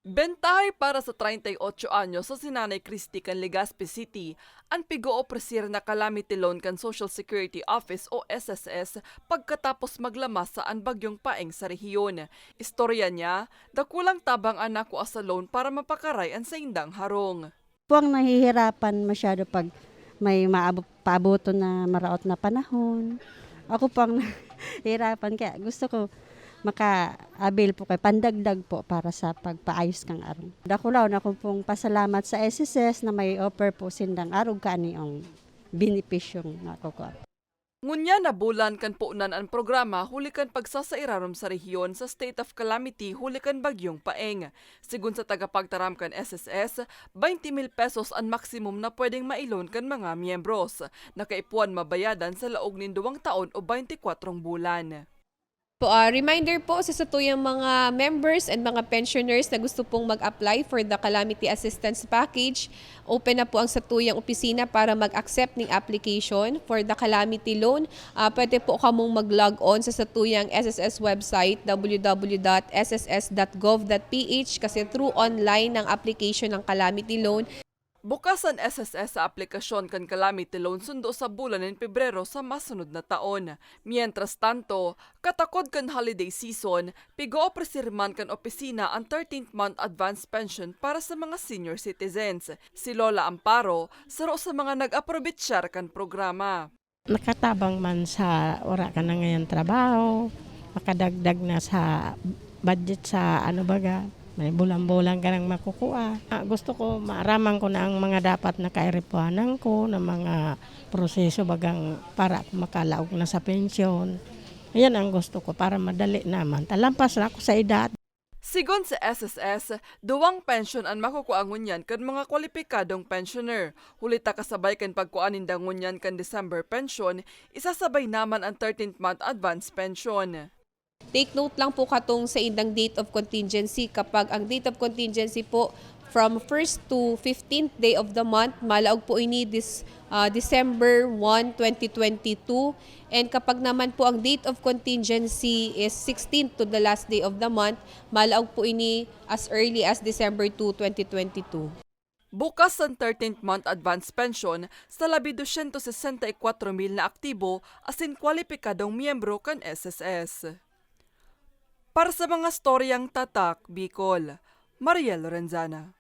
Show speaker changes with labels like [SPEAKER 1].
[SPEAKER 1] Bentahe para sa 38 anyos sa sinanay Christy kan Legazpi City, ang pigo-opresir na calamity loan kan Social Security Office o SSS pagkatapos maglamas sa bagyong paeng sa rehiyon. Istorya niya, dakulang tabang anak ko sa loan para mapakaray ang sa indang harong.
[SPEAKER 2] Po ang nahihirapan masyado pag may paabuto na maraot na panahon. Ako po ang nahihirapan kaya gusto ko maka-avail po kay pandagdag po para sa pagpaayos kang arong. Dakulaw na ko pong pasalamat sa SSS na may offer po sindang arog kani ang benepisyong nakukuha.
[SPEAKER 1] Ngunya na bulan kan puunan ang programa hulikan pagsasairarom sa rehiyon sa state of calamity hulikan bagyong paeng. Sigun sa tagapagtaram kan SSS, 20,000 pesos ang maximum na pwedeng mailon kan mga miyembros. Nakaipuan mabayadan sa laog nin 2 taon o 24 bulan.
[SPEAKER 3] Reminder po sa satuyang mga members and mga pensioners na gusto pong mag-apply for the Calamity Assistance Package. Open na po ang satuyang opisina para mag-accept ng application for the Calamity Loan. Pwede po kamong mag-log on sa satuyang SSS website www.sss.gov.ph kasi through online ng application ng Calamity Loan.
[SPEAKER 1] Bukas ang SSS sa aplikasyon kan calamity loan sundo sa bulan ng Pebrero sa masunod na taon. Mientras tanto, katakod kan holiday season, pigo-opresirman kan opisina ang 13th month advance pension para sa mga senior citizens. Si Lola Amparo, saro sa mga nag-aprobitsyar kan programa.
[SPEAKER 4] Nakatabang man sa ora ka na ngayon trabaho, makadagdag na sa budget sa may bulang-bulang ka nang makukuha. Gusto ko, maaraman ko na ang mga dapat na kairipuanan ko, na mga proseso bagang para makalaog na sa pensyon. Yan ang gusto ko para madali naman. Talampas na ako sa edad.
[SPEAKER 1] Sigon sa SSS, 2 pensyon ang makukuangon yan kan mga kwalipikadong pensioner. Hulita kasabay kan pagkuanin dangon yan kan December pension, isasabay naman ang 13th month advance pension.
[SPEAKER 3] Take note lang po katong sa indang date of contingency. Kapag ang date of contingency po from 1st to 15th day of the month, malaog po ini December 1, 2022. And kapag naman po ang date of contingency is 16th to the last day of the month, malaog po ini as early as December 2, 2022.
[SPEAKER 1] Bukas ang 13th month advance pension sa 264,000 na aktibo asin kwalipikadong miyembro kan SSS. Para sa mga storyang tatak, Bicol, Mariel Lorenzana.